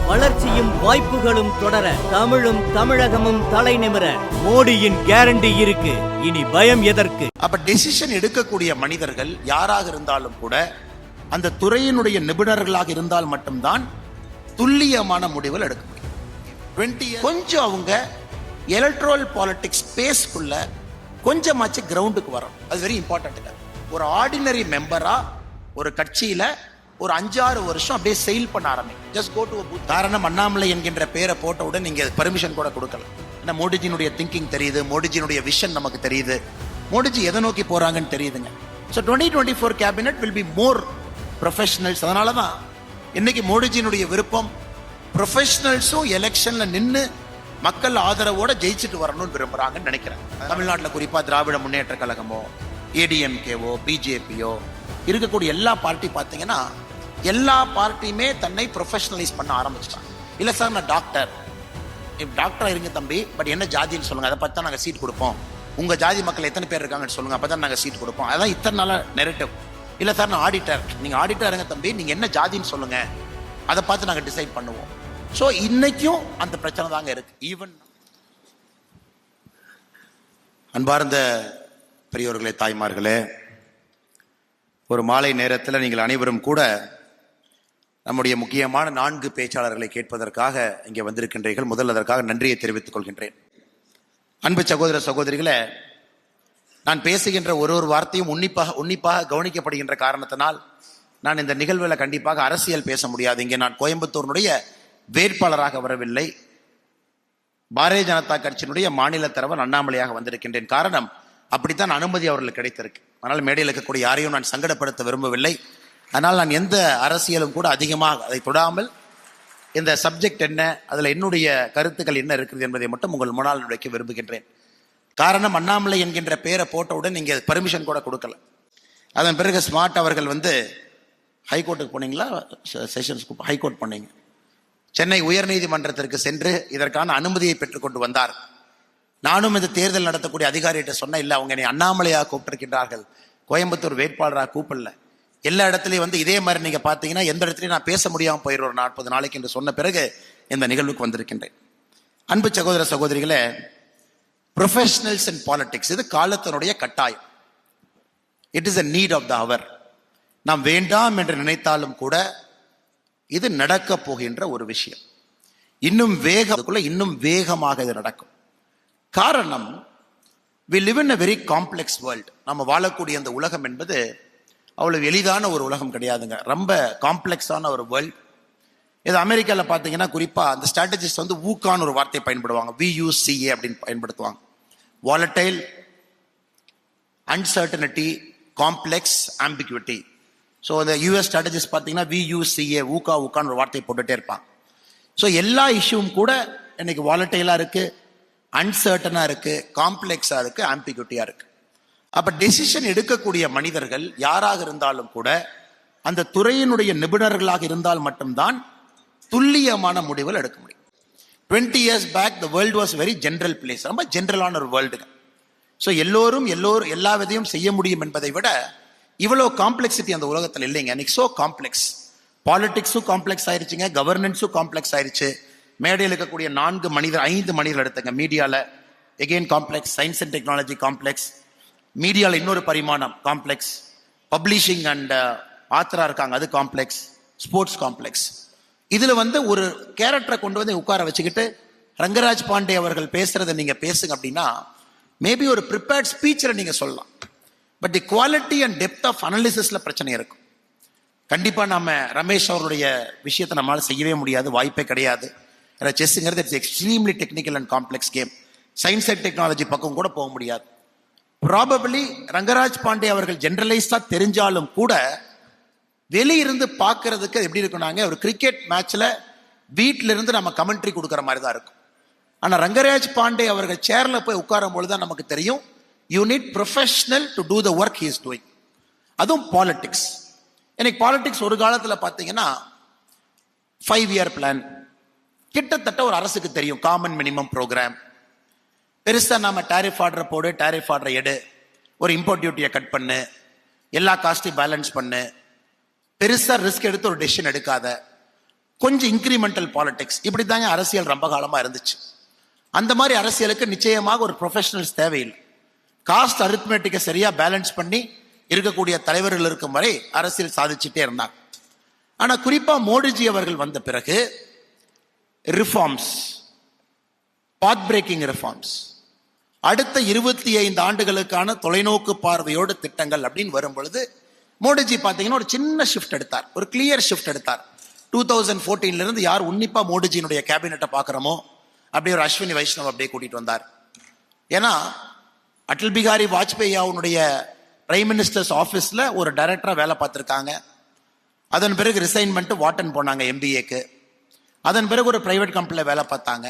வளர்ச்சியும் வாய்ப்புகளும் தொடர தமிழும் தமிழகமும் தலை நிமிர மோடியின் கேரண்டி இருக்கு. இனி பயம் எதற்கு? அப்ப டெசிஷன் எடுக்கக்கூடிய மனிதர்கள் யாராக இருந்தாலும் கூட அந்த துறையினுடைய நிபுணர்களாக இருந்தால் மட்டும்தான் துல்லியமான முடிவுகள் எடுக்க முடியும். 20 கொஞ்சம் அவங்க எலக்ட்ரல் பாலிடிக்ஸ் ஸ்பேஸ்க்குள்ள கொஞ்சமாச்சு கிரவுண்டுக்கு வரும். அது வெரி இம்பார்ட்டன்ட். ஒரு ஆர்டினரி மெம்பரா ஒரு கட்சியில ஒரு 5-6 வருஷம் அப்படியே செயல் பண்ண ஆரம்பிக்கும். Just go to booth. காரணம், அண்ணாமலை என்கின்ற பேரை போட்டவுடன் நீங்க பர்மிஷன் கூட கொடுக்கல. ஏன்னா மோடிஜினுடைய திங்கிங் தெரியுது, மோடிஜினுடைய விஷன் நமக்கு தெரியுது, மோடிஜி எதை நோக்கி போறாங்கன்னு தெரியுதுங்க. So 2024 cabinet will be more professionals. அதனால தான் இன்னைக்கு மோடிஜினுடைய விருப்பம் ப்ரொஃபஷனல்ஸும் எலெக்ஷன்ல நின்று மக்கள் ஆதரவோட ஜெயிச்சுட்டு வரணும்னு விரும்புறாங்கன்னு நினைக்கிறேன். தமிழ்நாட்டில் குறிப்பா திராவிட முன்னேற்ற கழகமோ ஏடிஎம்கேவோ பிஜேபியோ இருக்கக்கூடிய எல்லா பார்ட்டி பார்த்தீங்கன்னா எல்லா பார்ட்டியுமே தன்னை ப்ரொஃபஷனலைஸ் பண்ண ஆரம்பிச்சிட்டாங்க. இல்லை சார், நான் டாக்டரா இருங்க தம்பி, பட் என்ன ஜாதின்னு சொல்லுங்க, அதை பார்த்து தான் நாங்கள் சீட் கொடுப்போம். உங்க ஜாதி மக்கள் எத்தனை பேர் இருக்காங்கன்னு சொல்லுங்க, அப்பதான் நாங்கள் சீட் கொடுப்போம். அதான் இத்தனை நாள நெரேட்டிவ். இல்லை சார், நான் ஆடிட்டர், நீங்க ஆடிட்டர் இருங்க தம்பி, நீங்க என்ன ஜாதின்னு சொல்லுங்க, அதை பார்த்து நாங்கள் டிசைட் பண்ணுவோம். ஸோ இன்னைக்கும் அந்த பிரச்சனை தாங்க இருக்கு. ஈவன் அன்பார்ந்த பெரியோர்களே, தாய்மார்களே, ஒரு மாலை நேரத்தில் நீங்கள் அனைவரும் கூட நம்முடைய முக்கியமான 4 பேச்சாளர்களை கேட்பதற்காக இங்கே வந்திருக்கின்றீர்கள். முதல் அதற்காக நன்றியை தெரிவித்துக் கொள்கின்றேன். அன்பு சகோதர சகோதரிகளே, நான் பேசுகின்ற ஒரு வார்த்தையும் உன்னிப்பாக கவனிக்கப்படுகின்ற காரணத்தினால் நான் இந்த நிகழ்வில் கண்டிப்பாக அரசியல் பேச முடியாது. இங்கே நான் கோயம்புத்தூரினுடைய வேட்பாளராக வரவில்லை, பாரதிய ஜனதா கட்சியினுடைய மாநில தலைவர் அண்ணாமலையாக வந்திருக்கின்றேன். காரணம், அப்படித்தான் அனுமதி அவர்களுக்கு கிடைத்திருக்கு. அதனால் மேடையில் இருக்கக்கூடிய யாரையும் நான் சங்கடப்படுத்த விரும்பவில்லை. அதனால் நான் எந்த அரசியலும் கூட அதிகமாக அதை தொடாமல் இந்த சப்ஜெக்ட் என்ன, அதில் என்னுடைய கருத்துக்கள் என்ன இருக்குது என்பதை மட்டும் உங்கள் முன்னால் வைக்க விரும்புகின்றேன். காரணம், அண்ணாமலை என்கின்ற பெயரை போட்டவுடன் நீங்கள் பர்மிஷன் கூட கொடுக்கல. அதன் பிறகு ஸ்மார்ட் அவர்கள் ஹைகோர்ட்டுக்கு போனீங்களா, செஷன்ஸ்க்கு ஹைகோர்ட் போனீங்க, சென்னை உயர்நீதிமன்றத்திற்கு சென்று இதற்கான அனுமதியை பெற்றுக்கொண்டு வந்தார். நானும் இந்த தேர்தல் நடத்தக்கூடிய அதிகாரிகிட்ட சொன்ன, இல்லை அவங்க என்னை அண்ணாமலையாக கூப்பிட்டிருக்கின்றார்கள், கோயம்புத்தூர் வேட்பாளராக கூப்பிடல. எல்லா இடத்துலையும் இதே மாதிரி நீங்க பார்த்தீங்கன்னா எந்த இடத்துலையும் நான் பேச முடியாமல் போயிடுவோம் 40 நாளைக்கு என்று சொன்ன பிறகு இந்த நிகழ்வுக்கு வந்திருக்கின்றேன். அன்பு சகோதர சகோதரிகளே, ப்ரொஃபஷனல்ஸ் இன் பாலிடிக்ஸ் இது காலத்தினுடைய கட்டாயம். It is a need of the hour. நாம் வேண்டாம் என்று நினைத்தாலும் கூட இது நடக்க போகின்ற ஒரு விஷயம். இன்னும் வேகமாக இது நடக்கும். காரணம், we live in a very complex world. நம்ம வாழக்கூடிய அந்த உலகம் என்பது அவ்வளவு எளிதான ஒரு உலகம் கிடையாதுங்க. ரொம்ப காம்ப்ளெக்ஸான ஒரு வேர்ல்ட். இது அமெரிக்காவில் பார்த்தீங்கன்னா குறிப்பாக அந்த ஸ்ட்ராட்டஜிஸ்ட் ஊக்கான ஒரு வார்த்தையை பயன்படுவாங்க, VUCA அப்படின்னு பயன்படுத்துவாங்க. Volatile, uncertainty, complex, ஆம்பிகுவிட்டி. ஸோ அந்த US ஸ்ட்ராட்டஜிஸ்ட் பார்த்தீங்கன்னா VUCA ஊக்கான்னு ஒரு வார்த்தையை போட்டுட்டே இருப்பாங்க. ஸோ எல்லா இஷ்யூவும் கூட இன்னைக்கு வாலட்டைலாக இருக்கு, அன்சர்டனா இருக்கு, காம்ப்ளெக்ஸா இருக்கு, ஆம்பிகுவிட்டியா இருக்கு. அப்ப டெசிஷன் எடுக்கக்கூடிய மனிதர்கள் யாராக இருந்தாலும் கூட அந்த துறையினுடைய நிபுணர்களாக இருந்தால் மட்டும்தான் துல்லியமான முடிவுகள் எடுக்க முடியும். 20 years back the world was very general place. ரொம்ப ஜென்ரலான ஒரு வேர்ல்டுங்க. ஸோ எல்லோரும் எல்லா விதையும் செய்ய முடியும் என்பதை விட இவ்வளோ காம்ப்ளெக்சிட்டி அந்த உலகத்தில் இல்லைங்க. இன்னைக்கு ஸோ காம்ப்ளெக்ஸ். பாலிடிக்ஸும் காம்ப்ளெக்ஸ் ஆயிடுச்சுங்க, கவர்னன்ஸும் காம்ப்ளெக்ஸ் ஆயிடுச்சு. மேடையில் இருக்கக்கூடிய 5 மனிதர் எடுத்துங்க. மீடியாவில் again complex, science and technology complex, மீடியாவில் இன்னொரு பரிமாணம் காம்ப்ளெக்ஸ், பப்ளிஷிங் அண்ட் ஆத்தரா இருக்காங்க, அது காம்ப்ளெக்ஸ், ஸ்போர்ட்ஸ் காம்ப்ளெக்ஸ். இதுல ஒரு கேரக்டரை கொண்டு உட்கார வச்சுக்கிட்டு ரங்கராஜ் பாண்டே அவர்கள் பேசுறதை நீங்க பேசுங்க அப்படின்னா மேபி ஒரு ப்ரிப்பேர்ட் ஸ்பீச்சில் நீங்க சொல்லலாம். But the quality and depth of அனாலிசிஸ்ல பிரச்சனை இருக்கும். கண்டிப்பா நாம ரமேஷ் அவருடைய விஷயத்தை நம்மளால செய்யவே முடியாது, வாய்ப்பே கிடையாது. செஸ்ஸுங்கிறது it's extremely technical and complex game. Science and technology பக்கம் கூட போக முடியாது. ப்ராபபிளி ரங்கராஜ் பாண்டே அவர்கள் ஜெனரலைஸ்டா தெரிஞ்சாலும் கூட வெளியிருந்து பார்க்கறதுக்கு எப்படி இருக்குனாங்க, ஒரு கிரிக்கெட் மேட்ச்ல வீட்டில இருந்து நம்ம கமெண்ட்ரி கொடுக்குற மாதிரி தான் இருக்கும். ஆனா ரங்கராஜ் பாண்டே அவர்கள் சேர்ல போய் உட்காரும் பொழுதுதான் நமக்கு தெரியும், you need professional to do the work he is doing. அதுவும் பாலிடிக்ஸ். எனக்கு பாலிடிக்ஸ் ஒரு காலத்துல பாத்தீங்கன்னா 5-year பிளான் கிட்டத்தட்ட ஒரு அரசுக்கு தெரியும். காமன் மினிமம் ப்ரோக்ராம், பெருசா நாம டாரிஃப் ஆர்டர் போடு, டாரிஃப் ஆர்டர் எடு, ஒரு இம்போர்ட் டியூட்டியை கட் பண்ணு, எல்லா காஸ்டையும் பேலன்ஸ் பண்ணு, பெருசா ரிஸ்க் எடுத்து ஒரு டெசிஷன் எடுக்காத, கொஞ்சம் இன்க்ரிமெண்டல் பாலிடிக்ஸ், இப்படி தாங்க அரசியல் ரொம்ப காலமா இருந்துச்சு. அந்த மாதிரி அரசியலுக்கு நிச்சயமாக ஒரு ப்ரொஃபஷனல்ஸ் தேவையில்லை. காஸ்ட் அரித்மெட்டிக்கை சரியா பேலன்ஸ் பண்ணி இருக்கக்கூடிய தலைவர்கள் இருக்கும் வரை அரசியல் சாதிச்சுட்டே இருந்தாங்க. ஆனா குறிப்பா மோடிஜி அவர்கள் வந்த பிறகு ரிஃபார்ம்ஸ், பாத் பிரேக்கிங் ரிஃபார்ம்ஸ், அடுத்த 25 ஆண்டுகளுக்கான தொலைநோக்கு பார்வையோடு திட்டங்கள் அப்படின்னு வரும் பொழுது மோடிஜி பார்த்தீங்கன்னா ஒரு சின்ன ஷிஃப்ட் எடுத்தார், ஒரு கிளியர் ஷிஃப்ட் எடுத்தார். 2014 இருந்து யார் உன்னிப்பா மோடிஜியினுடைய கேபினெட்டை பார்க்குறோமோ அப்படியே ஒரு அஸ்வினி வைஷ்ணவ் அப்படியே கூட்டிட்டு வந்தார். ஏன்னா அடல் பிகாரி வாஜ்பேயி அவனுடைய பிரைம் மினிஸ்டர்ஸ் ஆஃபீஸில் ஒரு டைரக்டராக வேலை பார்த்துருக்காங்க. அதன் பிறகு ரிசைன்மெண்ட் வாட்டன் போனாங்க MBAக்கு. அதன் பிறகு ஒரு பிரைவேட் கம்பெனியில் வேலை பார்த்தாங்க.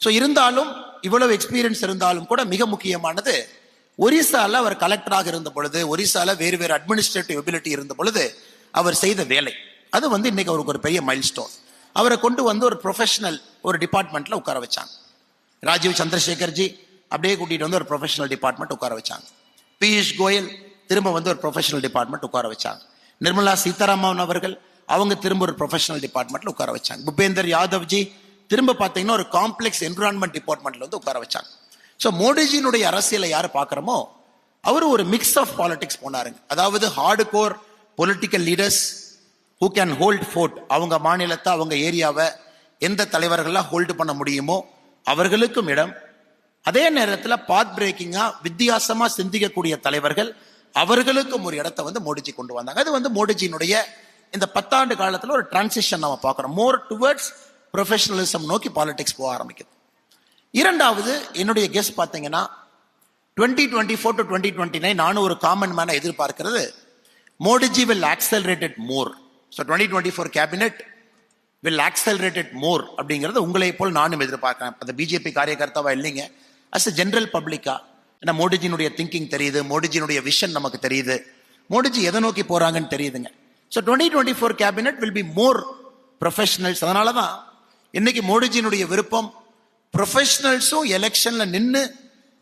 ஸோ இருந்தாலும் இவ்வளவு எக்ஸ்பீரியன்ஸ் இருந்தாலும் கூட மிக முக்கியமானது ஒரிசால அவர் கலெக்டராக இருந்த பொழுது, ஒரிசால வேறு வேறு அட்மினிஸ்ட்ரேட்டிவ் எபிலிட்டி இருந்த பொழுது அவர் செய்த வேலை, அது இன்னைக்கு அவருக்கு ஒரு பெரிய மைல் ஸ்டோன். அவரை கொண்டு ஒரு ப்ரொஃபஷனல் ஒரு டிபார்ட்மெண்ட்ல உட்கார வச்சாங்க. ராஜீவ் சந்திரசேகர்ஜி அப்படியே கூட்டிட்டு ஒரு ப்ரொஃபஷனல் டிபார்ட்மெண்ட் உட்கார வச்சாங்க. பியூஷ் கோயல் திரும்ப ஒரு ப்ரொஃபஷனல் டிபார்ட்மெண்ட் உட்கார வச்சாங்க. நிர்மலா சீதாராமன் அவர்கள் அவங்க திரும்ப ஒரு ப்ரொஃபஷனல் டிபார்ட்மெண்ட்ல உட்கார வச்சாங்க. பூபேந்தர் யாதவ்ஜி திரும்ப பார்த்தீங்கன்னா ஒரு காம்ப்ளெக்ஸ் என்விரான்மெண்ட் டிபார்ட்மெண்ட்ல உட்கார வச்சாங்க. ஸோ மோடிஜியினுடைய அரசியலை யார் பார்க்குறோமோ அவர் ஒரு மிக்ஸ் ஆஃப் பாலிடிக்ஸ் போனாருங்க. அதாவது hard core political leaders who can hold fort, அவங்க மாநிலத்தை அவங்க ஏரியாவை எந்த தலைவர்களாக ஹோல்டு பண்ண முடியுமோ அவர்களுக்கும் இடம், அதே நேரத்தில் பாத் பிரேக்கிங்கா வித்தியாசமா சிந்திக்கக்கூடிய தலைவர்கள் அவர்களுக்கும் ஒரு இடத்தை மோடிஜி கொண்டு வந்தாங்க. அது மோடிஜியினுடைய இந்த 10 ஆண்டு காலத்தில் ஒரு டிரான்சிஷன் நம்ம பார்க்குறோம். மோர் டுவர்ட்ஸ் ப்ரொஃபஷனலிசம் நோக்கி பாலிடிக்ஸ் போக ஆரம்பிக்குது. இரண்டாவது என்னுடைய கெஸ் பார்த்தீங்கன்னா 2024 to 2029 நானும் ஒரு காமன் மேனை எதிர்பார்க்கிறது Modi ji will accelerated more. So 2024 cabinet will accelerated more அப்படிங்கிறது உங்களை போல் நானும் எதிர்பார்க்கிறேன். அந்த பிஜேபி காரியகர்த்தாவா இல்லைங்க, அஸ் எ ஜென்ரல் பப்ளிக்கா. ஏன்னா மோடிஜியினுடைய திங்கிங் தெரியுது, மோடிஜியினுடைய விஷன் நமக்கு தெரியுது, மோடிஜி எதை நோக்கி போறாங்கன்னு தெரியுதுங்க. So 2024 cabinet will be more professionals. அதனால தான் இன்னைக்கு மோடிஜியினுடைய விருப்பம் ப்ரொஃபஷனல்ஸும் எலெக்ஷன்ல நின்று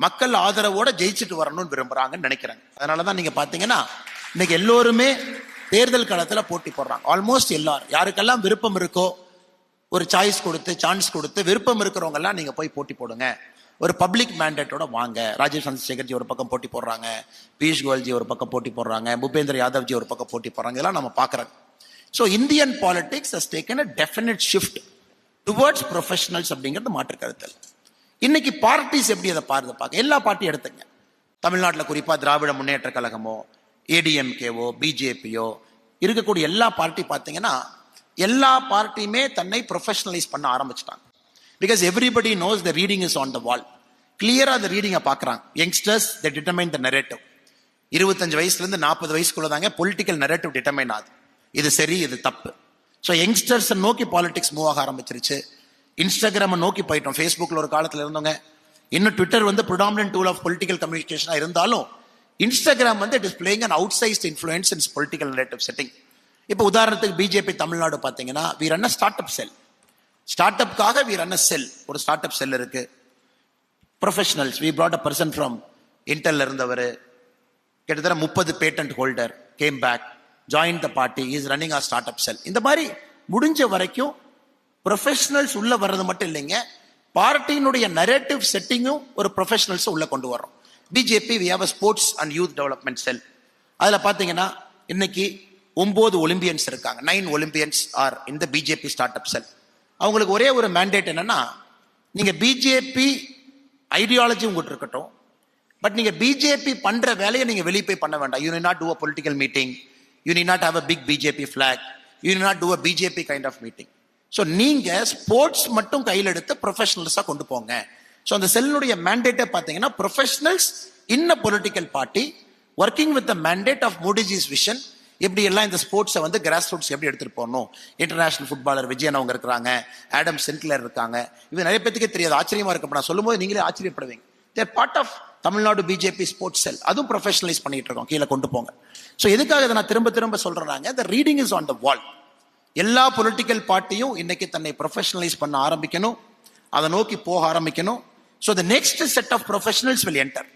மக்கள் ஆதரவோட ஜெயிச்சுட்டு வரணும்னு விரும்புறாங்கன்னு நினைக்கிறாங்க. அதனாலதான் நீங்க பாத்தீங்கன்னா இன்னைக்கு எல்லோருமே தேர்தல் களத்துல போட்டி போடுறாங்க. ஆல்மோஸ்ட் எல்லாரும் யாருக்கெல்லாம் விருப்பம் இருக்கோ ஒரு சாய்ஸ் கொடுத்து சான்ஸ் கொடுத்து விருப்பம் இருக்கிறவங்க எல்லாம் நீங்க போய் போட்டி போடுங்க, ஒரு பப்ளிக் மேண்டேட்டோட வாங்க. ராஜீவ் சந்திரசேகர்ஜி ஒரு பக்கம் போட்டி போடுறாங்க, பியூஷ் கோயல்ஜி ஒரு பக்கம் போட்டி போடுறாங்க, பூபேந்தர் யாதவ்ஜி ஒரு பக்கம் போட்டி போடுறாங்க. இதெல்லாம் நம்ம பாக்குறோம். So Indian politics has taken a definite shift towards professionals அப்படிங்கிறது மாற்று கருத்தல். இன்னைக்கு பார்ட்டிஸ் எப்படி அதை பார்க்க எல்லா பார்ட்டியும் எடுத்துங்க. தமிழ்நாட்டில் குறிப்பா திராவிட முன்னேற்ற கழகமோ ஏடிஎம்கேவோ பிஜேபியோ இருக்கக்கூடிய எல்லா பார்ட்டி பார்த்தீங்கன்னா எல்லா பார்ட்டியுமே தன்னை ப்ரொஃபஷனலைஸ் பண்ண ஆரம்பிச்சிட்டாங்க. Because everybody knows the reading is on the wall. கிளியரா அந்த ரீடிங்கை பார்க்குறாங்க. Youngsters the determine the narrative. 25 வயசுலேருந்து 40 வயசுக்குள்ள தாங்க பொலிட்டிக்கல் நெரேட்டிவ் டிட்டர்மைன் ஆகுது. இது சரி இது தப்பு. ஸோ யங்ஸ்டர்ஸ் நோக்கி பாலிடிக்ஸ் மூவ் ஆக ஆரம்பிச்சிருச்சு. இன்ஸ்டாகிராமை நோக்கி போயிட்டோம். ஃபேஸ்புக்கில் ஒரு காலத்தில் இருந்தவங்க, இன்னும் Twitter predominant tool of political கம்யூனிகேஷனாக இருந்தாலும் Instagram it is playing an out sized influence in political narrative setting. இப்போ உதாரணத்துக்கு பிஜேபி தமிழ்நாடு பார்த்தீங்கன்னா we run a start up cell. Start அப்காக வி ரன் அ செல். ஒரு ஸ்டார்ட் அப் செல் இருக்கு. Professionals we brought a person from இன்டெல்ல இருந்தவர், கிட்டத்தட்ட 30 patent holder, came back, join the party, is running our start up cell. இந்த மாதிரி முடிஞ்ச வரைக்கும் ப்ரொஃபஷனல்ஸ் உள்ள வர்றது மட்டும் இல்லைங்க, பார்ட்டியினுடைய நரேட்டிவ் செட்டிங்கும் ஒரு ப்ரொஃபஷனல்ஸ் உள்ள கொண்டு வர்றோம். BJP we have a sports and youth development cell. அதில் பார்த்தீங்கன்னா இன்னைக்கு 9 ஒலிம்பியன்ஸ் இருக்காங்க. 9 ஒலிம்பியன்ஸ் ஆர் இந்த பிஜேபி ஸ்டார்ட் அப் செல். அவங்களுக்கு ஒரே ஒரு மேண்டேட் என்னன்னா, நீங்க பிஜேபி ஐடியாலஜி உங்ககிட்ட இருக்கட்டும், பட் நீங்க பிஜேபி பண்ற வேலையை நீங்க வெளியே போய் பண்ண வேண்டாம். You need not do a political meeting, you need not have a big BJP flag, you need not do a BJP kind of meeting. So நீங்க ஸ்போர்ட்ஸ் மட்டும் கையில் எடுத்து ப்ரொஃபஷனல்ஸா கொண்டு போங்க. ஸோ அந்த செல்லுடைய மேண்டேட்டை பார்த்தீங்கன்னா professionals in a political party working with the mandate of Modi ji's vision. எப்படி எல்லாம் இந்த ஸ்போர்ட்ஸை கிராஸ் ரூட்ஸ் எப்படி எடுத்துட்டு போகணும். இன்டர்நேஷனல் ஃபுட்பாலர் விஜயன் அவங்க இருக்கிறாங்க, ஆடம் சென்ட்லர் இருக்காங்க. இது நிறைய பேத்துக்கே தெரியாது, ஆச்சரியமா இருக்கு. நான் சொல்லும் போது நீங்களே ஆச்சரியப்படுவீங்க. Their part of Tamil Nadu BJP sports cell. அதுவும் ப்ரொஃபஷனலைஸ் பண்ணிட்டு இருக்கோம், கீழே கொண்டு போங்க. ஸோ எதுக்காக இதை நான் திரும்ப திரும்ப சொல்றேன்னாங்க, the reading is on the wall. எல்லா பொலிட்டிக்கல் பார்ட்டியும் இன்னைக்கு தன்னை ப்ரொஃபஷனலைஸ் பண்ண ஆரம்பிக்கணும், அதை நோக்கி போக ஆரம்பிக்கணும். So the next set of professionals will enter.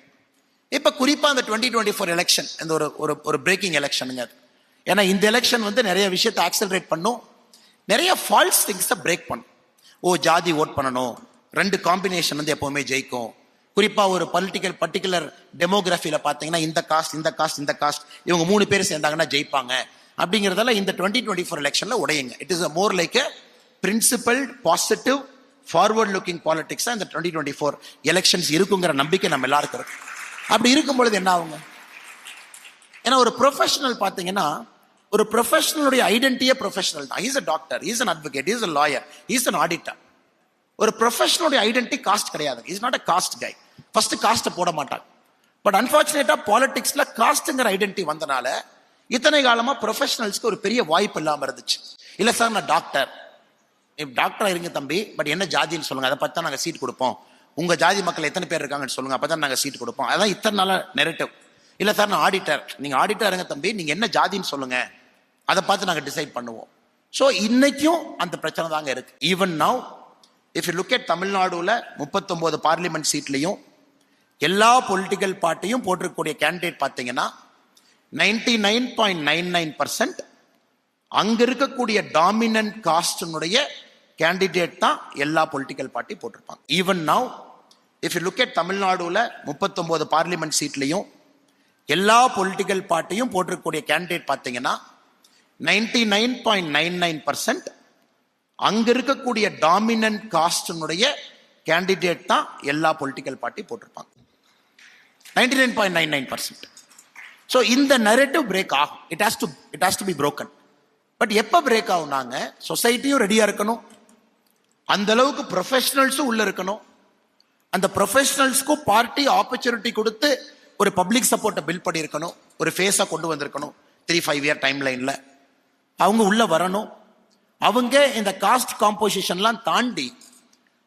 இப்ப குறிப்பா அந்த 2024 எலெக்ஷன் இந்த ஒரு பிரேக்கிங் எலெக்ஷனுங்க அது. ஏன்னா இந்த எலெக்ஷன் நிறைய விஷயத்தை ஆக்சலரேட் பண்ணும். நிறைய ஃபால்ஸ் திங்ஸை பிரேக் பண்ணும். ஜாதி ஓட் பண்ணணும், 2 காம்பினேஷன் வந்து எப்பவுமே ஜெயிக்கும். குறிப்பா ஒரு பர்டிகுலர் டெமோகிராஃபில பாத்தீங்கன்னா இந்த காஸ்ட் இவங்க 3 பேர் சேர்ந்தாங்கன்னா ஜெயிப்பாங்க அப்படிங்கறதெல்லாம் இந்த 2024 எலெக்ஷன்ல உடையுங்க. It is more like a principled positive forward looking பாலிடிக்ஸா இந்த 2024 எலெக்ஷன்ஸ் இருக்குங்கிற நம்பிக்கை நம்ம எல்லாருக்கும் இருக்கு. அப்படி இருக்கும் பொழுது என்ன ஆகுங்க? ஏன்னா ஒரு ப்ரொஃபஷனல் பாத்தீங்கன்னா, ஒரு ப்ரொஃபஷனலுடைய ஐடென்டிட்டியே ப்ரொஃபஷனல் தான். Is a doctor, is an advocate, is a lawyer, is an auditor. ஒரு ப்ரொஃபஷனலுடைய ஐடென்டிட்டி காஸ்ட் கிடையாது. Is not a cost guy. First cost போட மாட்டாங்க. பட் அன்பார்ச்சுனேட்டா பாலிடிக்ஸ்ல காஸ்ட்ங்கிற ஐடென்டிட்டி வந்தனால இத்தனை காலமா ப்ரொஃபஷனல்ஸ்க்கு ஒரு பெரிய வாய்ப்பு இல்லாம இருந்துச்சு. இல்ல சார் நான் டாக்டரா இருங்க தம்பி, பட் என்ன ஜாதின்னு சொல்லுங்க, அதை பார்த்தா நாங்க சீட் கொடுப்போம். உங்க ஜாதி மக்கள் எத்தனை பேர் இருக்காங்கன்னு சொல்லுங்க, அப்பதான் நாங்க சீட் கொடுப்போம். அதான் இத்தனை நாள நெரேட்டிவ். இல்ல சார் நான் ஆடிட்டர், நீங்க ஆடிட்டர் இருங்க தம்பி, நீங்க என்ன ஜாதின்னு சொல்லுங்க, அதை பார்த்து நாங்க டிசைட் பண்ணுவோம். ஸோ இன்னைக்கும் அந்த பிரச்சனை தாங்க இருக்கு. Even now if you look at தமிழ்நாடுல 39 பார்லிமெண்ட் சீட்லையும் எல்லா பொலிட்டிக்கல் பார்ட்டியும் போட்டிருக்கக்கூடிய கேண்டிடேட் பார்த்தீங்கன்னா 99.99% அங்க இருக்கக்கூடிய டாமினன்ட் காஸ்டினுடைய கேண்டிடேட் தான் எல்லா பொலிட்டிக்கல் பார்ட்டி போட்டிருப்பாங்க. Even now if you look at தமிழ்நாடுல 39 பார்லிமெண்ட் சீட்லையும் எல்லா பொலிட்டிக்கல் பார்ட்டியும் போட்டிருக்கக்கூடிய கேண்டிடேட் பார்த்தீங்கன்னா 99.99% அங்க இருக்கக்கூடிய டாமினன்ட் காஸ்டினுடைய கேண்டிடேட் தான் எல்லா பொலிட்டிக்கல் பார்ட்டி போட்டிருப்பாங்க. 99.99%. ஸோ இந்த நரேட்டிவ் பிரேக் ஆகும். It has to be broken. But எப்ப பிரேக் ஆகுனாங்க, சொசைட்டியும் ரெடியா இருக்கணும், அந்த அளவுக்கு ப்ரொஃபஷனல்ஸும் உள்ள இருக்கணும், அந்த ப்ரொஃபஷனல்ஸ்க்கும் பார்ட்டி ஆப்பர்ச்சுனிட்டி கொடுத்து ஒரு பப்ளிக் சப்போர்ட்டை பில்ட் பண்ணியிருக்கணும், ஒரு ஃபேஸா கொண்டு வந்திருக்கணும். 3-5 இயர் டைம் லைன்ல அவங்க உள்ள வரணும். அவங்க இந்த காஸ்ட் காம்போசிஷன்லாம் தாண்டி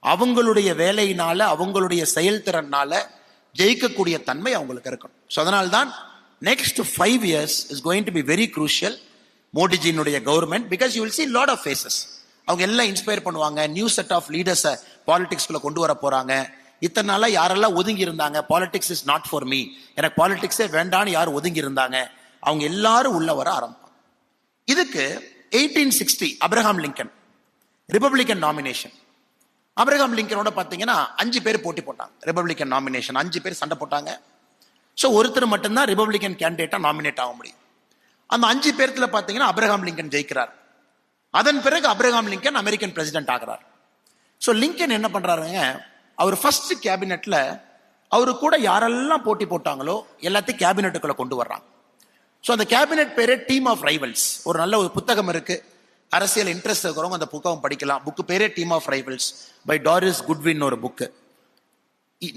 அவங்களுடைய வேலையினால அவங்களுடைய செயல்திறனால ஜெயிக்கக்கூடிய தன்மை அவங்களுக்கு இருக்கணும். ஸோ அதனால்தான் next 5 years is going to be very crucial. மோடிஜியினுடைய government, because you will see lot of faces. அவங்க எல்லாம் இன்ஸ்பயர் பண்ணுவாங்க, நியூ செட் ஆஃப் லீடர்ஸை பாலிடிக்ஸ்குள்ள கொண்டு வர போறாங்க. இத்தனை நாளா யாரெல்லாம் ஒதுங்கி இருந்தாங்க, politics is not for me, எனக்கு பாலிடிக்ஸே வேண்டான்னு யார் ஒதுங்கி இருந்தாங்க, அவங்க எல்லாரும் உள்ள வர ஆரம்பிப்பாங்க. இதுக்கு 1860 Abraham Lincoln Republican nomination. Abraham லிங்கனோட பாத்தீங்கன்னா 5 பேர் போட்டி போட்டாங்க. ரிபப்ளிகன் நாமினேஷன் 5 பேர் சண்டை போட்டாங்க. ஸோ ஒருத்தர் மட்டும்தான் ரிபப்ளிகன் கேண்டிடேட்டா நாமினேட் ஆக முடியும். அந்த 5 பேர்த்துல பாத்தீங்கன்னா அப்ரஹாம் லிங்கன் ஜெயிக்கிறார். அதன் பிறகு அப்ரஹாம் லிங்கன் அமெரிக்கன் பிரசிடென்ட் ஆகிறார். ஸோ லிங்கன் என்ன பண்றாருங்க, அவர் ஃபர்ஸ்ட் கேபினெட்ல அவரு கூட யாரெல்லாம் போட்டி போட்டாங்களோ எல்லாத்தையும் கேபினெட்டுக்குள்ள கொண்டு வர்றாங்க. ஸோ அந்த கேபினெட் பேரே டீம் ஆஃப் ரைவல்ஸ். ஒரு நல்ல ஒரு புத்தகம் இருக்கு, அரசியல் இன்ட்ரெஸ்ட் இருக்கிறவங்க அந்த புத்தகம் படிக்கலாம். புக்கு பேரே team of rivals by Doris Goodwin ஒரு புக்கு.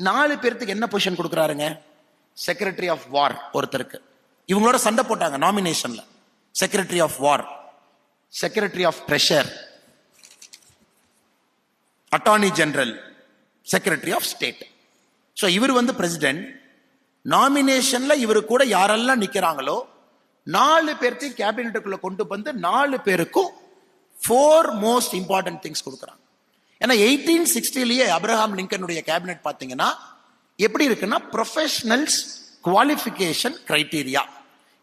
4 பேர்த்துக்கு என்ன பொசிஷன் கொடுக்குறாருங்க, செக்ரட்டரி ஆஃப் வார் ஒருத்தருக்கு. இவங்களோட சண்டை போட்டாங்க நாமினேஷன்ல. Secretary of war, secretary of treasure, attorney general, secretary of state. So இவர் வந்து பிரசிடென்ட். நாமினேஷன்ல இவரு கூட யாரெல்லாம் நிக்கிறாங்களோ 4 பேர்த்தையும் கேபினெட்டுக்குள்ள கொண்டு வந்து 4 பேருக்கும் 4 மோஸ்ட் இம்பார்ட்டன்ட் திங்ஸ் கொடுக்குறாங்க. ஏன்னா 1860லயே அப்ரஹாம் லிங்கனுடைய கேபினெட் பாத்தீங்கன்னா எப்படி இருக்குன்னா, ப்ரொஃபஷனல்ஸ் குவாலிஃபிகேஷன் கிரைட்டீரியா.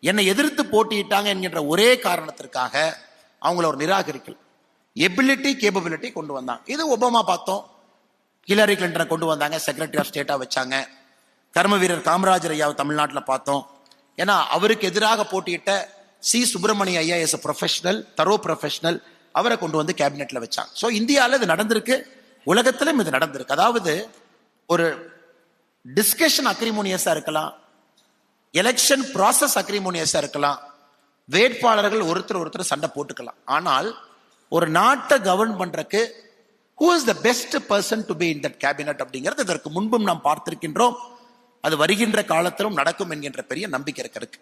என்னை எதிர்த்து போட்டியிட்டாங்க என்கின்ற ஒரே காரணத்திற்காக அவங்கள ஒரு நிராகரிக்கல், எபிலிட்டி கேப்பபிலிட்டி கொண்டு வந்தாங்க. இது ஒபாமா பார்த்தோம், ஹிலரி கிளின்டனை கொண்டு வந்தாங்க, செக்ரட்டரி ஆஃப் ஸ்டேட்டா வச்சாங்க. கர்ம வீரர் காமராஜர் ஐயாவை தமிழ்நாட்டில் பார்த்தோம். ஏன்னா அவருக்கு எதிராக போட்டியிட்ட சி சுப்பிரமணிய ஐயா எஸ் ப்ரொஃபஷனல், தரோ ப்ரொஃபஷனல், அவரை கொண்டு வந்து கேபினெட்ல வச்சாங்க. ஸோ இந்தியாவில் இது நடந்திருக்கு, உலகத்திலும் இது நடந்திருக்கு. அதாவது ஒரு டிஸ்கஷன் அக்ரிமோனியஸா இருக்கலாம், எலெக்ஷன் ப்ராசஸ் அக்ரிமோனியஸா இருக்கலாம், வேட்பாளர்கள் ஒருத்தர் சண்டை போட்டுக்கலாம். ஆனால் ஒரு நாட்டை கவர்ன் பண்றதுக்கு who is the best person to be in that cabinet அப்படிங்கிறது இதற்கு முன்பும் நாம் பார்த்திருக்கின்றோம். அது வருகின்ற காலத்திலும் நடக்கும் என்கின்ற பெரிய நம்பிக்கை இருக்கு.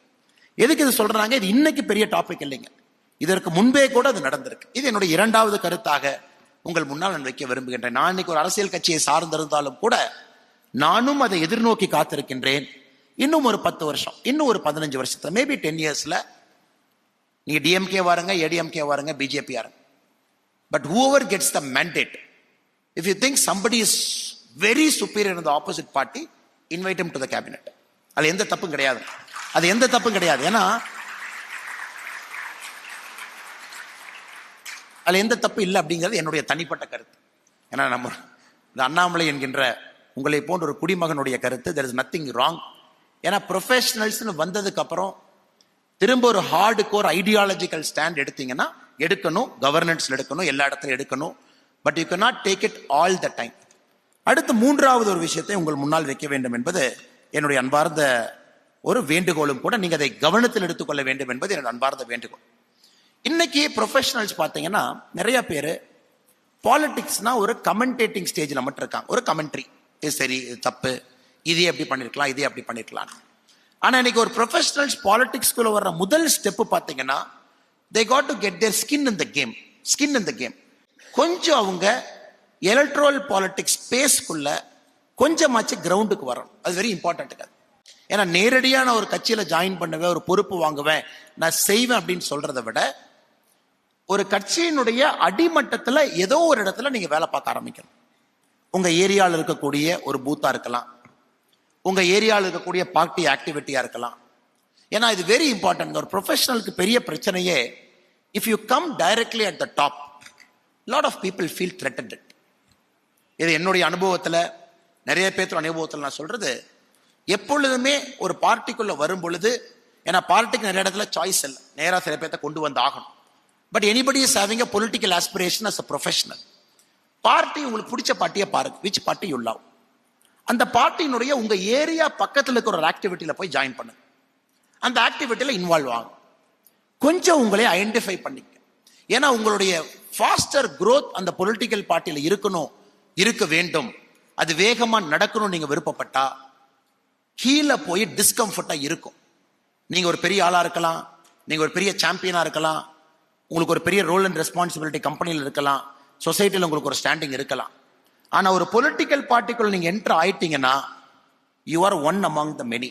எதுக்கு இது சொல்றாங்க, இது இன்னைக்கு பெரிய டாபிக் இல்லைங்க, இதற்கு முன்பே கூட அது நடந்திருக்கு. இது என்னுடைய 2வது கருத்தாக உங்கள் முன்னால் நான் வைக்க விரும்புகின்றேன். நான் இன்னைக்கு ஒரு அரசியல் கட்சியை சார்ந்திருந்தாலும் கூட நானும் அதை எதிர்நோக்கி காத்திருக்கின்றேன். இன்னும் ஒரு 10 வருஷம், இன்னும் ஒரு 15 வருஷத்துல, மேபி 10 yearsல நீங்க டிஎம்கே வாருங்க, ஏடிஎம்கே வாருங்க, பிஜேபி வாருங்க, but whoever gets the mandate, if you think somebody is very superior in the opposite party, invite him to the cabinet. அது எந்த தப்பும் கிடையாது, அது எந்த தப்பும் கிடையாது. ஏன்னா அதில் எந்த தப்பு இல்லை அப்படிங்கிறது என்னுடைய தனிப்பட்ட கருத்து. ஏன்னா நம்ம இந்த அண்ணாமலை என்கின்ற உங்களை போன்ற ஒரு குடிமகனுடைய கருத்து, there is nothing wrong. ஏன்னா ப்ரொஃபஷனல்ஸ்னு வந்ததுக்கு அப்புறம் திரும்ப ஒரு ஹார்டு கோர் ஐடியாலஜிக்கல் ஸ்டாண்ட் எடுத்தீங்கன்னா எடுக்கணும், கவர்னன்ஸ்ல எடுக்கணும், எல்லா இடத்துலையும் எடுக்கணும். But you can not take it all the time. அடுத்து மூன்றாவது ஒரு விஷயத்தை உங்கள் முன்னால் வைக்க வேண்டும் என்பது என்னுடைய அன்பார்ந்த ஒரு வேண்டுகோளும் கூட. நீங்க அதை கவனத்தில் எடுத்துக்கொள்ள வேண்டும் என்பது என்னோட அன்பார்ந்த வேண்டுகோள். இன்னைக்கு ப்ரொஃபஷனல்ஸ் பார்த்தீங்கன்னா நிறைய பேர் பாலிடிக்ஸ்னா ஒரு கமெண்டேட்டிங் ஸ்டேஜில் மட்டும் இருக்காங்க. ஒரு கமெண்ட்ரி, இது சரி, இது தப்பு, இதே அப்படி பண்ணிருக்கலாம், இதே அப்படி பண்ணிருக்கலாம். ஆனா இன்னைக்கு ஒரு ப்ரொஃபஷனல்ஸ் பாலிடிக்ஸ்குள்ள வர்ற முதல் ஸ்டெப் பார்த்தீங்கன்னா they got to get their skin in the game. கொஞ்சம் அவங்க எலக்ட்ரல் பாலிடிக்ஸ் ஸ்பேஸ்க்குள்ள கொஞ்சமாச்சு கிரவுண்டுக்கு வரணும். அது வெரி இம்பார்ட்டன்ட். ஏன்னா நேரடியான ஒரு கட்சியில ஜாயின் பண்ணுவேன், ஒரு பொறுப்பு வாங்குவேன், நான் செய்வேன் அப்படின்னு சொல்றதை விட ஒரு கட்சியினுடைய அடிமட்டத்தில் ஏதோ ஒரு இடத்துல நீங்க வேலை பார்க்க ஆரம்பிக்கணும். உங்க ஏரியாவில் இருக்கக்கூடிய ஒரு பூத்தா இருக்கலாம், உங்க ஏரியாவில் இருக்கக்கூடிய பார்ட்டி ஆக்டிவிட்டியா இருக்கலாம். ஏன்னா இது வெரி இம்பார்ட்டன்ட். ஒரு ப்ரொஃபஷனலுக்கு பெரிய பிரச்சனையே, if you come directly at the top, lot of people feel threatened. இது என்னுடைய அனுபவத்தில், நிறைய பேர் அனுபவத்தில் நான் சொல்றது, எப்பொழுதுமே ஒரு பார்ட்டிக்குள்ள வரும் பொழுது, ஏன்னா பார்ட்டிக்கு நிறைய இடத்துல சாய்ஸ் இல்லை, நேராக சில பேர்த்த கொண்டு வந்து ஆகணும். But anybody is having a political aspiration as a professional. Party உங்களுக்கு பிடிச்ச பார்ட்டியை பாருங்க, விச் பார்ட்டி யூ லவ். அந்த பார்ட்டியினுடைய உங்க ஏரியா பக்கத்தில் இருக்கிற ஒரு ஆக்டிவிட்டியில போய் ஜாயின் பண்ணுங்க. அந்த ஆக்டிவிட்டியில இன்வால்வ் ஆகும். கொஞ்சம் உங்களை ஐடென்டிஃபை பண்ணிக்க. ஏன்னா உங்களுடைய ஃபாஸ்டர் growth அந்த பொலிட்டிக்கல் பார்ட்டியில இருக்கணும், இருக்க வேண்டும், அது வேகமா நடக்கணும். நீங்க விருப்பப்பட்டா கீழே போய் டிஸ்கம்ஃபர்ட்டா இருக்கும். நீங்க ஒரு பெரிய ஆளா இருக்கலாம், நீங்க ஒரு பெரிய சாம்பியனா இருக்கலாம், உங்களுக்கு ஒரு பெரிய ரோல் அண்ட் ரெஸ்பான்சிபிலிட்டி கம்பெனியில் இருக்கலாம், சொசைட்டியில் உங்களுக்கு ஒரு ஸ்டாண்டிங் இருக்கலாம். ஆனா ஒரு பொலிட்டிக்கல் பார்ட்டிக்குள்ள நீங்க என்டர் ஆயிட்டீங்கன்னா you are one among the many.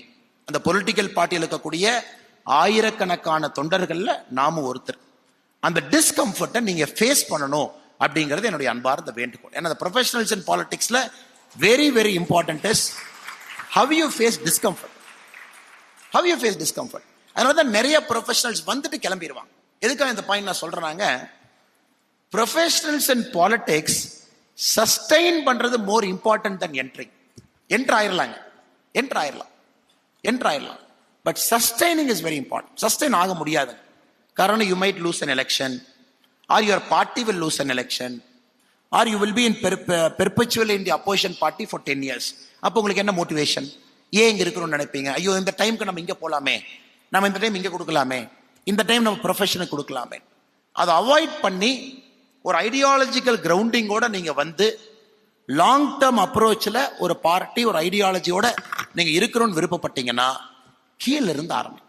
அந்த பொலிட்டிக்கல் பார்ட்டியில் இருக்கக்கூடிய ஆயிரக்கணக்கான தொண்டர்கள்ல நாமும் ஒருத்தர். அந்த டிஸ்கம்ஃபர்ட்டை நீங்க ஃபேஸ் பண்ணணும் அப்படிங்கிறது என்னுடைய அன்பார்ந்த வேண்டுகோள். ஏன்னா ப்ரொஃபஷனல்ஸ் இன் பாலிடிக்ஸ்ல very very important is how you face discomfort. அதனால தான் நிறைய ப்ரொஃபஷனல்ஸ் வந்துட்டு கிளம்பிடுவாங்க. எதுக்காக இந்த பாயிண்ட் நான் சொல்றேனாங்க, ப்ரொஃபஷனல்ஸ் இன் பாலிடிக்ஸ் சஸ்டைன் பண்றது more important than entering. Enter ஆயிரலாம். But sustaining is very important. Sustain ஆக முடியாது. காரணம், you might lose an election, or your party will lose an election, or you will be in perpetually in the opposition party for 10 years. அப்போ உங்களுக்கு என்ன motivation? ஏன் இங்க இருக்கணும்னு நினைப்பீங்க? ஐயோ, இந்த டைம்க்கு நம்ம இங்க போலாமே, நம்ம இந்த டைம் இங்க கொடுக்கலாமே, இந்த டைம் நம்ம ப்ரொஃபஷனுக்கு கொடுக்கலாமே. அதை அவாய்ட் பண்ணி ஒரு ஐடியாலஜிக்கல் கிரவுண்டிங்கோட நீங்க வந்து லாங் டேர்ம் அப்ரோச்சில் ஒரு பார்ட்டி, ஒரு ஐடியாலஜியோட நீங்க இருக்கணும்னு விருப்பப்பட்டீங்கன்னா கீழே இருந்து ஆரம்பி.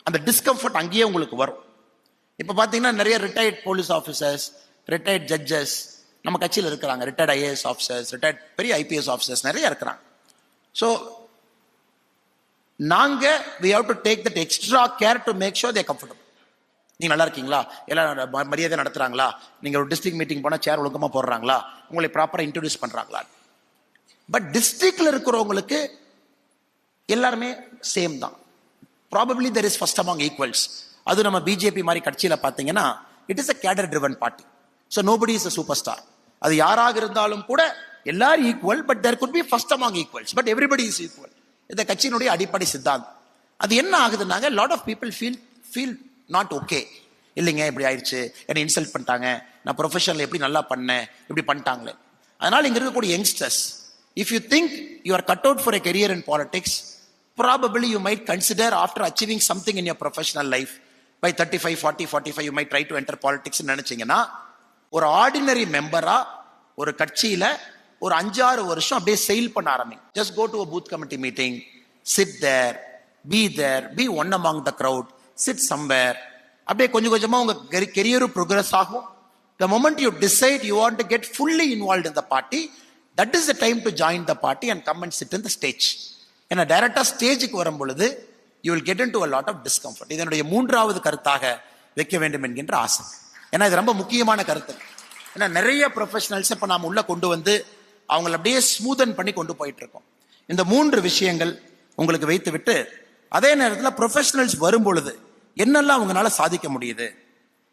அந்த டிஸ்கம்ஃபர்ட் அங்கேயே உங்களுக்கு வரும். இப்போ பார்த்தீங்கன்னா நிறைய retired police officers, retired judges நம்ம கட்சியில் இருக்கிறாங்க. ரிட்டையர்ட் ஐஏஎஸ் ஆஃபீஸர்ஸ், ரிட்டையர்ட் பெரிய ஐபிஎஸ் ஆஃபீஸர்ஸ் நிறைய இருக்கிறாங்க. ஸோ நாங்க we have to take that extra care to make sure they are comfortable. நீங்க நல்லா இருக்கீங்களா, எல்லாம் மரியாதை நடத்துறாங்களா, நீங்க ஒரு டிஸ்ட்ரிக்ட் மீட்டிங் போனா சேர் ஒழுக்கமா போடுறாங்களா, உங்களை ப்ராப்பரா இன்ட்ரோடியூஸ் பண்றாங்களா. பட் டிஸ்ட்ரிக்ட்ல இருக்கிறவங்களுக்கு எல்லாருமே சேம் தான். Probably there is first among equals. அது நம்ம பிஜேபி மாதிரி கட்சியில பாத்தீங்கன்னா it is a cadre driven party. So nobody is a superstar. அது யாராக இருந்தாலும் கூட எல்லாரும் equal, but there could be first among equals, but everybody is equal. இந்த கட்சியினுடைய அடிப்படை சித்தாந்தம். அது என்ன ஆகுதுன்னாங்க, lot of people feel not okay. இல்லைங்க, இப்படி ஆயிடுச்சு, என்னை இன்சல்ட் பண்ணிட்டாங்க, நான் ப்ரொஃபஷனில் எப்படி நல்லா பண்ணேன், இப்படி பண்ணிட்டாங்களே. அதனால இங்க இருக்கக்கூடிய youngsters, if you think you are cut out for a career in politics, probably you might consider after achieving something in your professional life by 35, 40, 45 you might try to enter politics நினைச்சீங்கன்னா, ஒரு ordinary மெம்பரா ஒரு கட்சியில ஒரு 5-6 வருஷம் அப்படியே செயில் பண்ண ஆரம்பிங்க. Just go to a booth committee meeting, sit there, be one among the crowd, sit somewhere. அப்படியே கொஞ்சம் கொஞ்சமா உங்க கெரியரும் ப்ரோக்ரஸ் ஆகும். The moment you decide you want to get fully involved in the party, that is the time to join the party and come and sit in the stage. ஏன்னா டைரக்டா ஸ்டேஜுக்கு வரும் பொழுது you will get into a lot of discomfort. இதனுடைய மூன்றாவது கருத்தாக வைக்க வேண்டும் என்கின்ற ஆசை. ஏன்னா இது ரொம்ப முக்கியமான கருத்து. ஏன்னா நிறைய ப்ரொஃபஷனல்ஸ் இப்ப நாம உள்ள கொண்டு வந்து அவங்களை அப்படியே ஸ்மூதன் பண்ணி கொண்டு போயிட்டு இருக்கோம். இந்த 3 விஷயங்கள் உங்களுக்கு வைத்து விட்டு, அதே நேரத்தில் ப்ரொஃபஷனல்ஸ் வரும் பொழுது என்னெல்லாம் அவங்களால சாதிக்க முடியுது.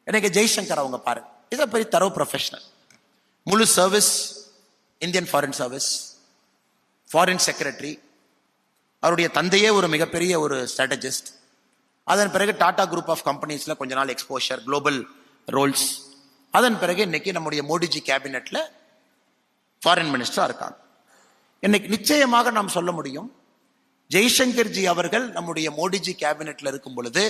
எனக்கு ஜெய்சங்கர் அவங்க பாருங்க, இஸ் அ வெரி தரோ ப்ரொஃபஷனல். முழு service, Indian foreign service, foreign secretary, அவருடைய தந்தையே ஒரு மிகப்பெரிய ஒரு ஸ்ட்ராட்டஜிஸ்ட். அதன் பிறகு டாடா குரூப் ஆஃப் கம்பெனிஸ்ல கொஞ்ச நாள் எக்ஸ்போஷர், குளோபல் ரோல்ஸ். அதன் பிறகு இன்னைக்கு நம்முடைய மோடிஜி கேபினெட்ல ஃபாரின் மினிஸ்டரா இருக்காங்க. இன்னைக்கு நிச்சயமாக நாம் சொல்ல முடியும், ஜெய்சங்கர்ஜி அவர்கள் நம்முடைய மோடிஜி கேபினெட்ல இருக்கும் பொழுது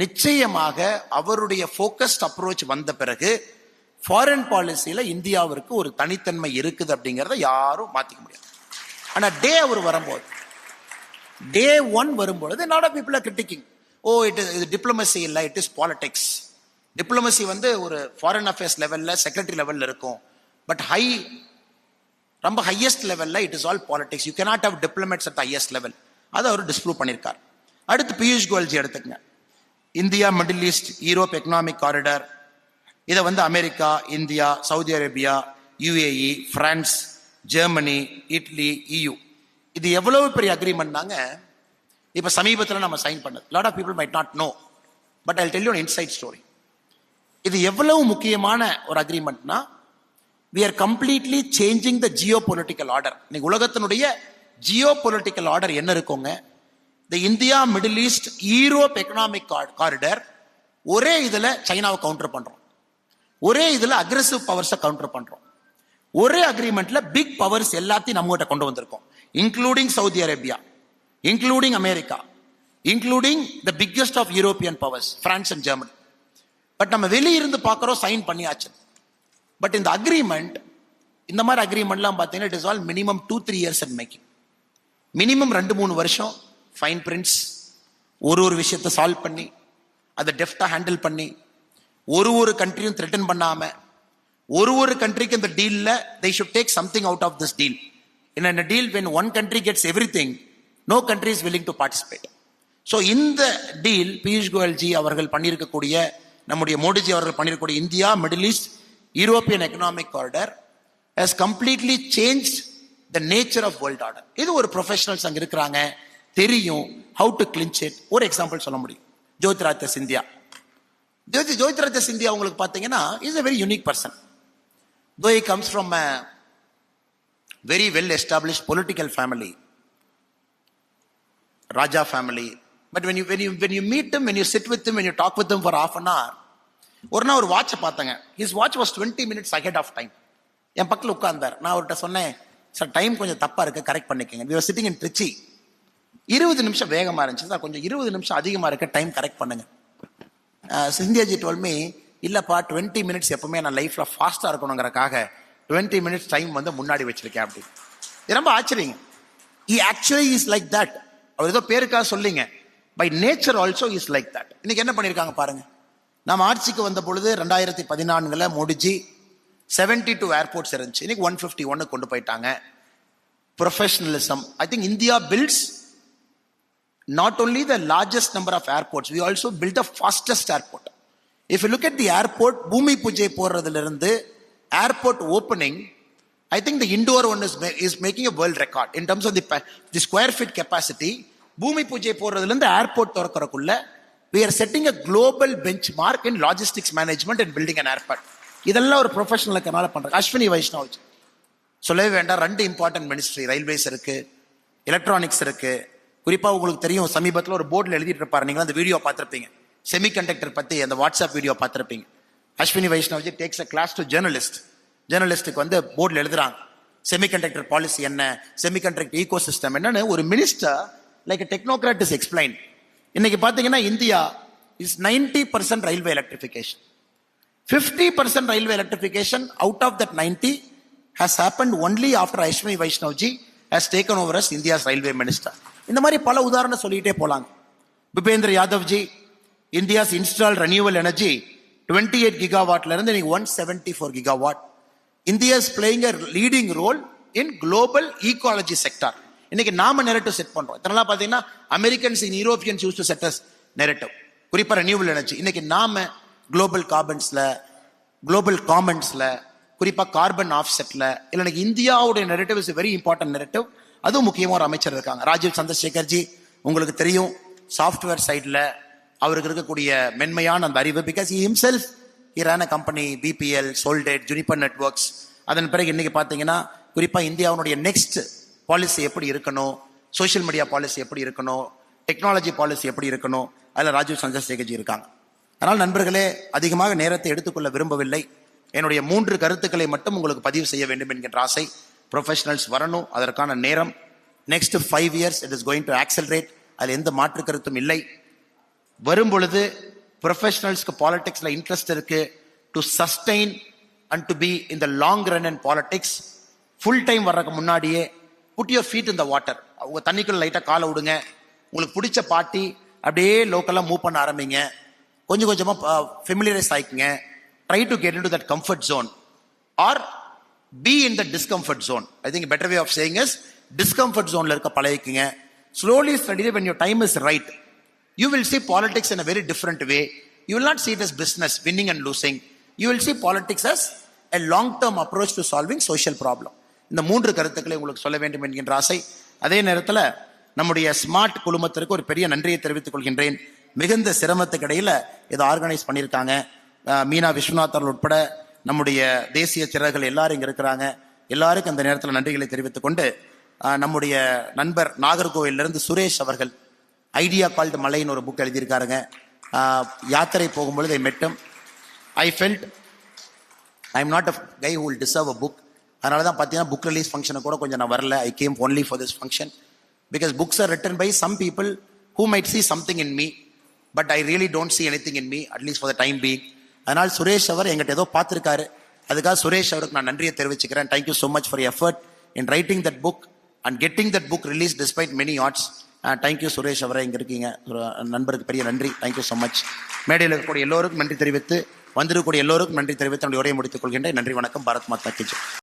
நிச்சயமாக அவருடைய ஃபோக்கஸ்ட் அப்ரோச் வந்த பிறகு ஃபாரின் பாலிசியில இந்தியாவிற்கு ஒரு தனித்தன்மை இருக்குது அப்படிங்கிறத யாரும் மாத்திக்க முடியாது. ஆனா அவர் வரும்போது, டே 1 வரும்பொழுது lot of people are critiquing. இது டிப்ளமசி இல்லை, இட் இஸ் பாலிடிக்ஸ். டிப்ளமசி ஒரு ஃபாரின் அஃபேர்ஸ் லெவல்ல, செக்ரட்டரி லெவல்ல இருக்கும். பட் ரொம்ப ஹையஸ்ட் லெவல்ல it is all politics. You cannot have diplomats at highest level. அதை அவர் டிஸ்ப்ரூவ் பண்ணியிருக்கார். அடுத்து பியூஷ் கோயல்ஜி எடுத்துக்கங்க. India Middle East Europe economic corridor, இதை America, India, Saudi Arabia, UAE, France, Germany, Italy, EU, இது எவ்வளவு பெரிய அக்ரிமெண்ட்னாங்க. இப்ப சமீபத்தில் நம்ம சைன் பண்ணது. Lot of people might not know, but I tell you an inside story. இது எவ்வளவு முக்கியமான ஒரு அக்ரிமெண்ட்னா, we are completely changing the geopolitical order. இன்னைக்கு உலகத்தினுடைய geopolitical order என்ன இருக்குங்க? the India Middle East Europe economic corridor, ஒரே இதுல சைனாவை கவுண்டர் பண்றோம், ஒரே இதுல அக்ரெசிவ் பவர்ஸை கவுண்டர் பண்றோம், ஒரே அக்ரிமெண்ட்ல பிக் பவர்ஸ் எல்லாத்தையும் நம்ம கிட்ட கொண்டு வந்திருக்கோம், including Saudi Arabia, including America, including the biggest of European powers, France and Germany. But நம்ம வெளியிருந்து பார்க்கறோம், சைன் பண்ணியாச்சு. பட் இந்த அக்ரிமெண்ட், இந்த மாதிரி அக்ரிமெண்ட்லாம் பார்த்தீங்கன்னா it is all minimum 2-3 years in making. Minimum 2-3 வருஷம் ஃபைன் பிரிண்ட்ஸ், ஒரு விஷயத்தை சால்வ் பண்ணி அதை டெஃப்டா ஹேண்டில் பண்ணி, ஒரு கண்ட்ரியும் த்ரெட்டன் பண்ணாம, ஒரு கண்ட்ரிக்கு இந்த டீல்ல they should take something out of this deal. In a deal when one country gets everything, no country is willing to participate. So இந்த டீல் பியூஷ் கோயல்ஜி அவர்கள் பண்ணியிருக்கக்கூடிய, நம்முடைய மோடிஜி அவர்கள் பண்ணியிருக்கக்கூடிய India Middle East European economic corridor has completely changed the nature of world order. இது ஒரு professionals அங்க இருக்கிறாங்க, தெரியும் how to clinch it. ஒரு எக்ஸாம்பிள் சொல்ல முடியும். ஜோதிராதித்ய சிந்தியா. ஜோதிராதித்ய சிந்தியா உங்களுக்கு பார்த்தீங்கன்னா is a very unique person. Though he comes from a very well established political family, Raja family, but when you meet him, when you sit with him, when you talk with him for half an hour, ஒரு நாள் ஒரு வாட்சை பார்த்தாங்க. his watch was 20 minutes ahead of time. என் பக்கத்தில் உட்கார்ந்தார். நான் அவர்கிட்ட சொன்னேன், சார் டைம் கொஞ்சம் தப்பா இருக்கு, கரெக்ட் பண்ணிக்கங்க. we were sitting in Trichy. 20 நிமிஷம் வேகமா இருந்துச்சு சார், கொஞ்சம் 20 நிமிஷம் அதிகமா இருக்கு, டைம் கரெக்ட் பண்ணுங்க. சிந்தியாஜி told me, இல்லப்பா 20 மினிட்ஸ் எப்பவுமே நான் லைஃப்ல ஃபாஸ்டா இருக்கணுங்கிறக்காக 20 மினிட்ஸ் டைம் முன்னாடி வச்சிருக்கேன் அப்படி. இது ரொம்ப ஆச்சரியம். he actually is like that. அவர் ஏதோ பேருக்காக சொல்லிங்க, by nature also is like that. இன்னைக்கு என்ன பண்ணிருக்காங்க பாருங்க. நம்ம ஆட்சிக்கு வந்த பொழுது 2014 மோடிஜி 72 ஏர்போர்ட்ஸ் இருந்துச்சு, இன்னைக்கு 151 கொண்டு போயிட்டாங்க. Professionalism. I think India builds not only the largest number of airports, we also built the fastest airport. If you look at the airport, பூமி பூஜை போடுறதிலிருந்து airport opening, I think the indoor one is making a world record in terms of the square feet capacity. பூமி பூஜை போடுறதிலிருந்து airport திறக்கறதுக்குள்ள we are setting a global benchmark in logistics management and building an airport. இதெல்லாம் ஒரு ப்ரொஃபஷனலுக்குனால பண்றாங்க. அஸ்வினி வைஷ்ணவ் சொல்லவே வேண்டாம். 2 important ministry, railways இருக்கு, electronics இருக்கு. குறிப்பா உங்களுக்கு தெரியும், சமீபத்தில் ஒரு போர்டில் எழுதிட்டு இருப்பாரு, நீங்க அந்த வீடியோ பார்த்திருப்பீங்க, செமிகண்டக்டர் பத்தி அந்த வாட்ஸ்அப் வீடியோ பார்த்திருப்பீங்க. Ashwini Vaishnaw ji takes a class to ஜேர்னலிஸ்டுக்கு போர்டில் எழுதுறாங்க, செமிகண்டக்டர் பாலிசி என்ன, செமிகண்டக்டர் ஈகோ சிஸ்டம் என்னன்னு ஒரு minister like technocrat is explain. இன்னைக்கு பாத்தீங்கன்னா India is 90% railway electrification, 50% railway electrification. Out of that 90 has happened only after Ashwini Vaishnavji has taken over as India's railway minister. இந்த மாதிரி பல உதாரணம் சொல்லிட்டே போலாங்க. Bhupendra Yadavji, India's installed renewable energy 28 gigawattல இருந்து இன்னைக்கு 174 gigawatt. India is playing a leading role in global ecology sector. இன்னைக்கு நாம நெரேட்டிவ் செட் பண்றோம். இதனால பாத்தீங்கன்னா Americans in Europeans use to set as narrative, குறிப்பா ரெனியூவல் எனர்ஜி. இன்னைக்கு நாம குளோபல் கார்பன்ஸ்ல, குளோபல் காமன்ஸ்ல, குறிப்பா கார்பன் ஆஃப்செட்ல இல்லை இந்தியாவுடைய narrative is very important narrative. அதுவும் முக்கியமா ஒரு அமைச்சர் இருக்காங்க, ராஜீவ் சந்திரசேகர்ஜி. உங்களுக்கு தெரியும், சாஃப்ட்வேர் சைட்ல அவருக்கு இருக்கக்கூடிய மென்மையான அந்த அறிவு, பிகாஸ் ஹி ஹிம்செல்ஃப் ஈரான கம்பெனி பிபிஎல், சோல்டேட், ஜுனிப்பர் நெட்வொர்க்ஸ். அதன் பிறகு இன்னைக்கு பார்த்தீங்கன்னா குறிப்பாக இந்தியாவுடைய நெக்ஸ்ட் பாலிசி எப்படி இருக்கணும், சோஷியல் மீடியா பாலிசி எப்படி இருக்கணும், டெக்னாலஜி பாலிசி எப்படி இருக்கணும், அதில் ராஜீவ் சந்திரசேகர்ஜி இருக்காங்க. அதனால் நண்பர்களே, அதிகமாக நேரத்தை எடுத்துக்கொள்ள விரும்பவில்லை. என்னுடைய 3 கருத்துக்களை மட்டும் உங்களுக்கு பதிவு செய்ய வேண்டும் என்கின்ற ஆசை. ப்ரொஃபஷனல்ஸ் வரணும், அதற்கான நேரம் next 5 years it is going to accelerate. அதில் எந்த மாற்று கருத்தும் இல்லை. வரும் பொழுது ப்ரொஃபஷனல்ஸ்க்கு பாலிடிக்ஸ்ல இன்ட்ரெஸ்ட் இருக்கு, to sustain and to be in the long run and politics. Full time வர்றதுக்கு முன்னாடியே put your feet in the water. உங்க தண்ணிக்குள்ள லைட்டா காலை விடுங்க. உங்களுக்கு பிடிச்ச பார்ட்டி அப்படியே லோக்கலா மூவ் பண்ண ஆரம்பிங்க. கொஞ்சம் கொஞ்சமா ஃபெமிலியரைஸ் ஆயிக்குங்க. Try to get into that comfort zone or be in the discomfort zone. I think better way of saying is discomfort ஜோன்ல இருக்க பழகிக்குங்க. Slowly study when your time is right. You will see politics in a very different way. You will not see it as business, winning and losing. You will see politics as a long-term approach to solving social problem. இந்த 3 கருத்துக்களை உங்களுக்கு சொல்ல வேண்டும் என்கின்ற ஆசை. அதே நேரத்தில் நம்முடைய ஸ்மார்ட் குழுமத்திற்கு ஒரு பெரிய நன்றியை தெரிவித்துக் கொள்கின்றேன். மிகுந்த சிரமத்துக்கு இடையில இதை ஆர்கனைஸ் பண்ணியிருக்காங்க. மீனா விஸ்வநாதன் உட்பட நம்முடைய தேசிய சிறர்கள் எல்லாரும் இங்க இருக்கிறாங்க. எல்லாருக்கும் அந்த நேரத்தில் நன்றிகளை தெரிவித்துக் கொண்டு, நம்முடைய நண்பர் நாகர்கோவிலிருந்து சுரேஷ் அவர்கள் ஐடியா கால்டு மலைன்னு ஒரு புக் எழுதியிருக்காருங்க. யாத்திரை போகும்பொழுது I met him. I felt I am not a guy who will deserve a book. அதனால தான் பார்த்தீங்கன்னா புக் ரிலீஸ் ஃபங்க்ஷனை கூட கொஞ்சம் நான் வரல. I came only for this function because books are written by some people who might see something in me, but I really don't see anything in me, at least for the time being. அதனால் சுரேஷ் அவர் எங்கிட்ட ஏதோ பார்த்துருக்காரு. அதுக்காக சுரேஷ் அவருக்கு நான் நன்றியை தெரிவிச்சுக்கிறேன். Thank you so much for effort in writing that book and getting that book release despite many arts. Thank you Suresh அவரை, இங்கே இருக்கீங்க. நண்பருக்கு பெரிய நன்றி. Thank you so much. மேடையில் இருக்கக்கூடிய எல்லோருக்கும் நன்றி தெரிவித்து, வந்திருக்கக்கூடிய எல்லோருக்கும் நன்றி தெரிவித்து என்னுடைய உரையை முடித்துக் கொள்கின்றேன். நன்றி, வணக்கம். பாரத் மாதா கி ஜெய்.